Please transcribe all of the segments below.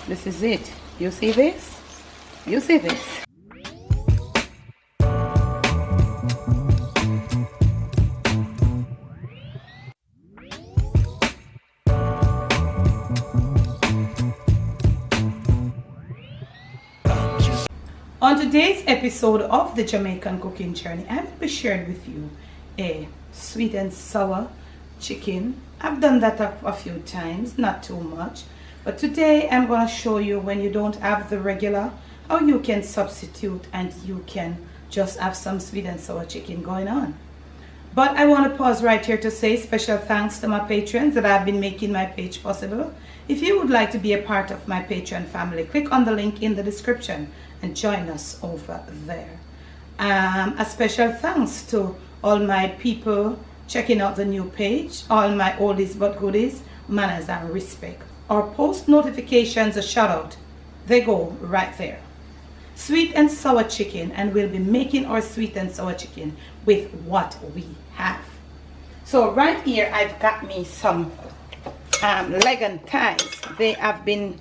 This is it. You see this? You see this? On today's episode of the Jamaican cooking journey, I will be sharing with you a sweet and sour chicken. I've done that a few times, not too much, but today I'm going to show you when you don't have the regular, how you can substitute and you can just have some sweet and sour chicken going on. But I want to pause right here to say special thanks to my patrons that have been making my page possible. If you would like to be a part of my Patreon family, click on the link in the description and join us over there. A special thanks to all my people checking out the new page, all my oldies but goodies, manners and respect. Our post notifications, a shout out, they go right there. Sweet and sour chicken, and we'll be making our sweet and sour chicken with what we have. So right here I've got me some leg and thighs. They have been,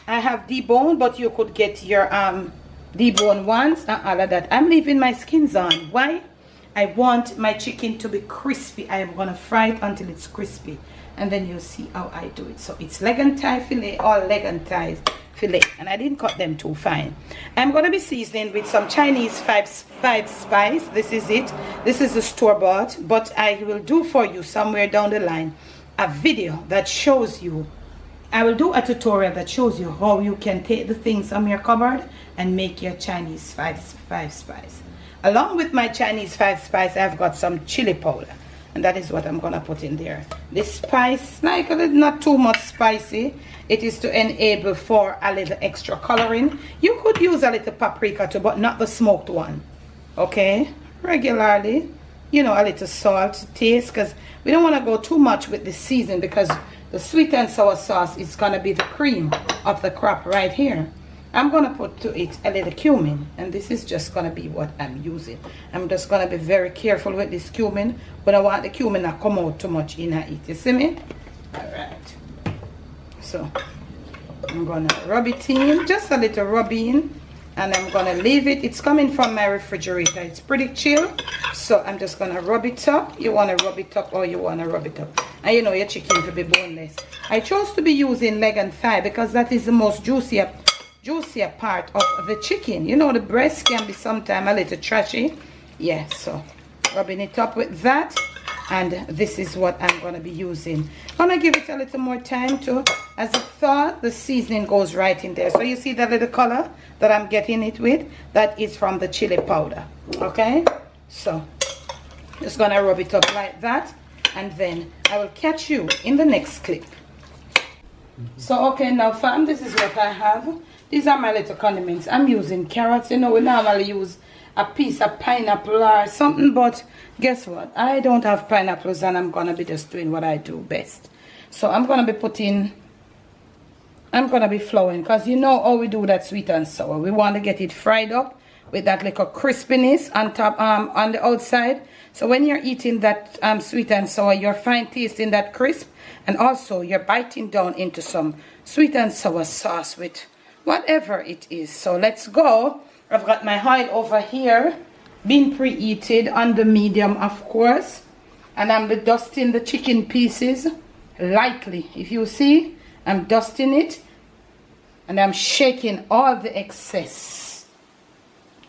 I have deboned, but you could get your deboned ones and all of that. I'm leaving my skins on. Why? I want my chicken to be crispy. I am gonna fry it until it's crispy, and then you'll see how I do it. So it's leg and thigh fillet, or leg and thighs fillet, and I didn't cut them too fine. I'm gonna be seasoning with some Chinese five spice. This is it. This is the store-bought, but I will do for you somewhere down the line a video that shows you, I will do a tutorial that shows you how you can take the things from your cupboard and make your Chinese five spice. Along with my Chinese five spice, I've got some chili powder, and that is what I'm gonna put in there. This spice, like not too much spicy. It is to enable for a little extra coloring. You could use a little paprika too, but not the smoked one. Okay, regularly, you know, a little salt to taste, because we don't want to go too much with the season, because the sweet and sour sauce is going to be the cream of the crop right here. I'm going to put to it a little cumin, and this is just going to be what I'm using. I'm just going to be very careful with this cumin, but I want the cumin not come out too much in it. You see me? All right. So I'm going to rub it in, just a little rub in, and I'm going to leave it. It's coming from my refrigerator. It's pretty chill, so I'm just going to rub it up. You want to rub it up, or you want to rub it up. And you know your chicken to be boneless. I chose to be using leg and thigh because that is the most juicier part of the chicken. You know, the breast can be sometimes a little trashy. Yeah, so rubbing it up with that, and this is what I'm going to be using. I'm going to give it a little more time to, as it thaw, the seasoning goes right in there. So you see that little color that I'm getting it with? That is from the chili powder. Okay, so just going to rub it up like that, and then I will catch you in the next clip. So okay, now fam, this is what I have. These are my little condiments. I'm using carrots. You know, we normally use a piece of pineapple or something, but guess what? I don't have pineapples, and I'm gonna be just doing what I do best. So I'm gonna be flowing, because you know how we do that sweet and sour. We want to get it fried up with that little crispiness on top, on the outside. So when you're eating that sweet and sour, you're fine tasting that crisp, and also you're biting down into some sweet and sour sauce with whatever it is. So let's go. I've got my oil over here, being preheated on the medium, of course, and I'm dusting the chicken pieces lightly. If you see, I'm dusting it, and I'm shaking all the excess.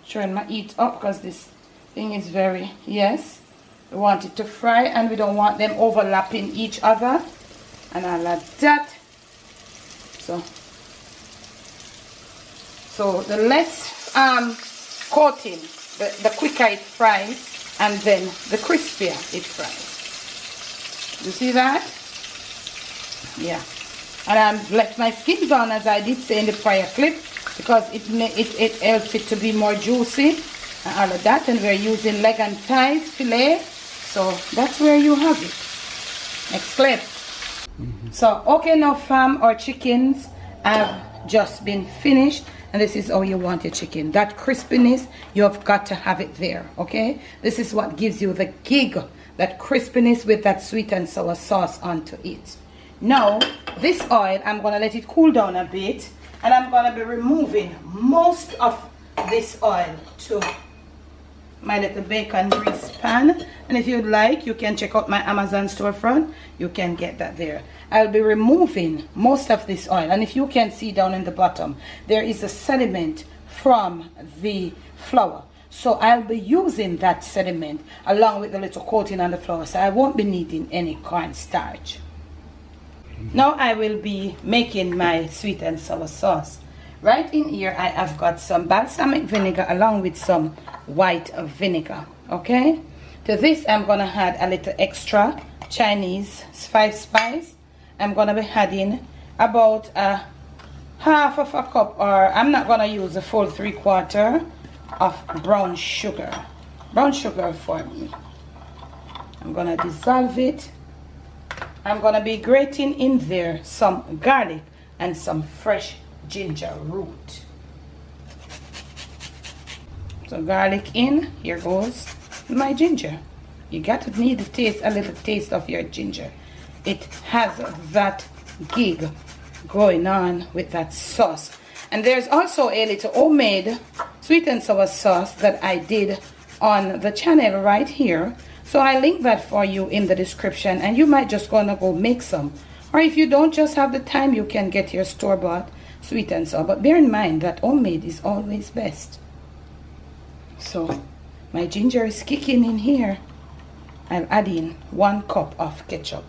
Trying my heat up, because this thing is very, yes, we want it to fry, and we don't want them overlapping each other, and I like that. So the less coating, the quicker it fries, and then the crispier it fries. You see that? Yeah. And I left my skin down, as I did say in the prior clip, because it helps it to be more juicy and all of that. And we're using leg and thighs fillet, so that's where you have it. Next clip. So okay, now fam, our chickens have just been finished, and this is how you want your chicken. That crispiness, you have got to have it there. Okay, this is what gives you the gig, that crispiness with that sweet and sour sauce onto it. Now, this oil, I'm going to let it cool down a bit. And I'm going to be removing most of this oil to my little bacon grease pan. And if you'd like, you can check out my Amazon storefront. You can get that there. I'll be removing most of this oil. And if you can see down in the bottom, there is a sediment from the flour. So I'll be using that sediment along with the little coating on the flour. So I won't be needing any cornstarch. Now I will be making my sweet and sour sauce. Right in here I have got some balsamic vinegar along with some white vinegar. Okay? To this I'm going to add a little extra Chinese spice. I'm going to be adding about a half of a cup, or I'm not going to use the full 3/4 of brown sugar. Brown sugar for me. I'm going to dissolve it. I'm going to be grating in there some garlic and some fresh ginger root. So garlic in, here goes my ginger. You got to need to taste a little taste of your ginger. It has that gig going on with that sauce. And there's also a little homemade sweet and sour sauce that I did on the channel right here. So I link that for you in the description, and you might just gonna go make some. Or if you don't just have the time, you can get your store-bought sweet and sour. But bear in mind that homemade is always best. So my ginger is kicking in here. I'll add in 1 cup of ketchup.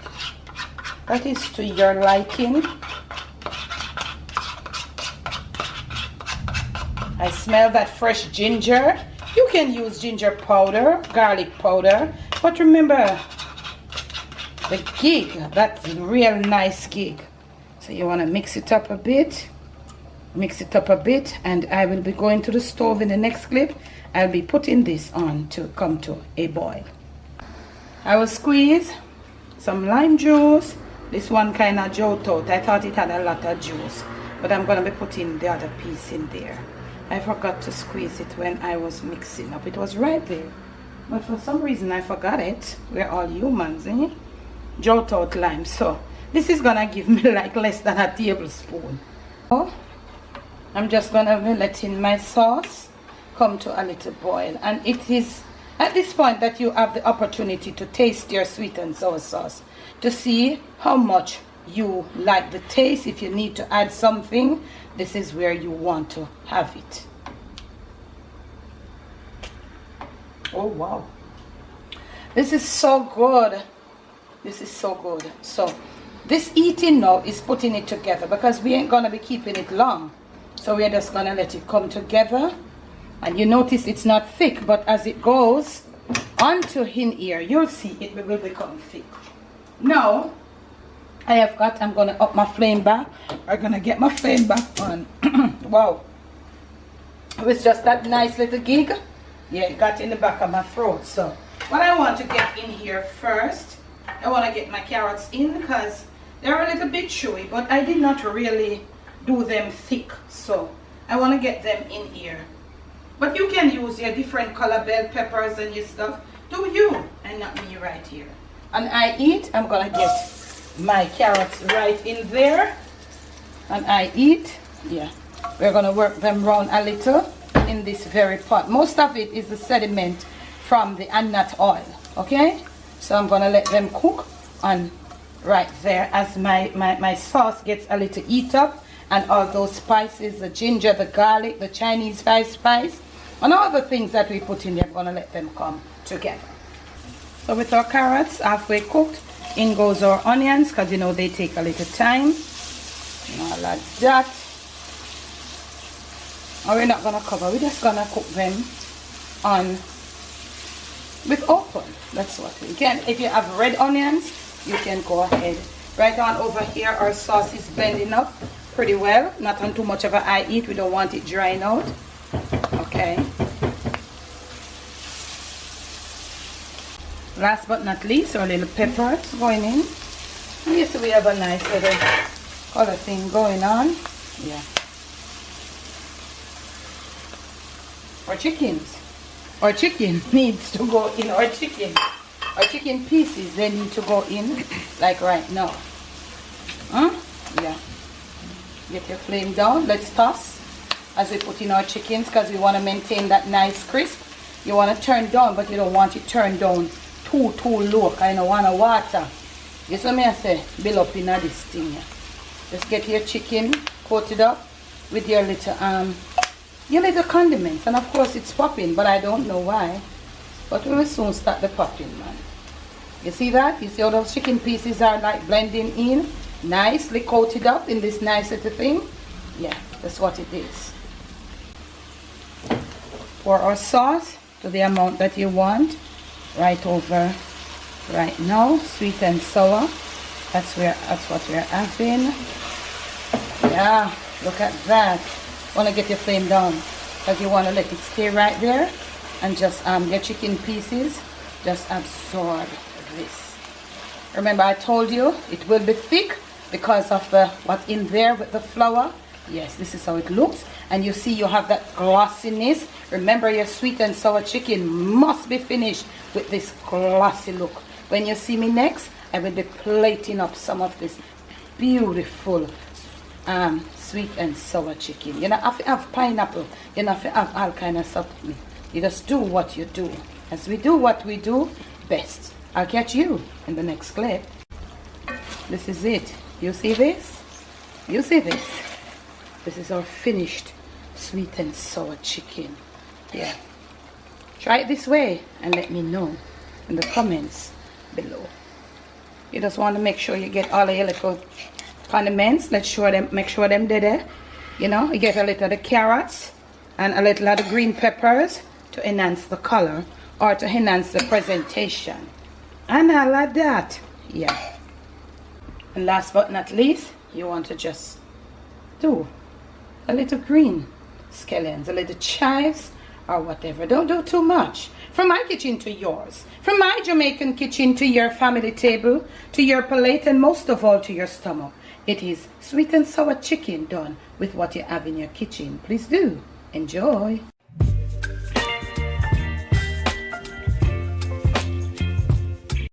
That is to your liking. I smell that fresh ginger. You can use ginger powder, garlic powder, but remember the gig, that's a real nice gig. So you want to mix it up a bit, and I will be going to the stove in the next clip. I'll be putting this on to come to a boil. I will squeeze some lime juice. This one kind of jolted out. I thought it had a lot of juice, but I'm going to be putting the other piece in there. I forgot to squeeze it when I was mixing up. It was right there, but for some reason I forgot it. We're all humans, eh? Jolt out lime. So this is gonna give me like less than a tablespoon. So I'm just gonna be letting my sauce come to a little boil, and it is at this point that you have the opportunity to taste your sweet and sour sauce to see how much you like the taste. If you need to add something, this is where you want to have it. Oh wow, this is so good. This is so good. So this eating now is putting it together, because we ain't gonna be keeping it long, so we're just gonna let it come together. And you notice it's not thick, but as it goes onto in here, you'll see it will become thick. Now I'm gonna up my flame back. I'm gonna get my flame back on. Wow, it was just that nice little gig. Yeah, it got in the back of my throat. So what I want to get in here first, I want to get my carrots in, because they're a little bit chewy, but I did not really do them thick, so I want to get them in here. But you can use your different color bell peppers and your stuff. Do you, and not me right here. And I'm gonna get my carrots right in there, and yeah, we're gonna work them around a little in this very pot. Most of it is the sediment from the annat oil. Okay, so I'm gonna let them cook on right there as my sauce gets a little eat up, and all those spices, the ginger, the garlic, the Chinese spice, and all the things that we put in there. I'm gonna let them come together. So with our carrots halfway cooked, in goes our onions, because you know they take a little time. And all like that. And we're not gonna cover, we're just gonna cook them on with open. That's what we can. If you have red onions, you can go ahead. Right on over here, our sauce is blending up pretty well. Not on too much of a high heat. We don't want it drying out. Okay. Last but not least, our little peppers going in. And you see we have a nice little color thing going on. Yeah. Our chicken needs to go in. Our chicken pieces, they need to go in like right now. Yeah. Get your flame down. Let's toss as we put in our chickens, because we want to maintain that nice crisp. You want to turn down, but you don't want it turned down too low. Kind of want to water. Guess what I say? Build up in this thing here. Just get your chicken coated up with your little condiments, and of course it's popping, but I don't know why. But we will soon start the popping, man. You see that? You see how those chicken pieces are like blending in, nicely coated up in this nice little thing. Yeah, that's what it is. Pour our sauce to the amount that you want right over right now. Sweet and sour. That's what we're having. Yeah, look at that. Want to get your flame down, because you want to let it stay right there, and just your chicken pieces just absorb this. Remember, I told you it will be thick because of what's in there with the flour. Yes, this is how it looks, and you see you have that glossiness. Remember, your sweet and sour chicken must be finished with this glossy look. When you see me next, I will be plating up some of this beautiful sweet and sour chicken. You know, if you have pineapple, you know, if you have all kind of stuff, you just do what you do. As we do what we do best. I'll catch you in the next clip. This is it. You see this? You see this? This is our finished sweet and sour chicken. Yeah. Try it this way and let me know in the comments below. You just want to make sure you get all of your little condiments. Make sure them they're there. You know, you get a little of the carrots and a little of the green peppers to enhance the color or to enhance the presentation. And I like that. Yeah. And last but not least, you want to just do a little green scallions, a little chives or whatever. Don't do too much. From my kitchen to yours. From my Jamaican kitchen to your family table, to your plate, and most of all to your stomach. It is sweet and sour chicken done with what you have in your kitchen. Please do enjoy.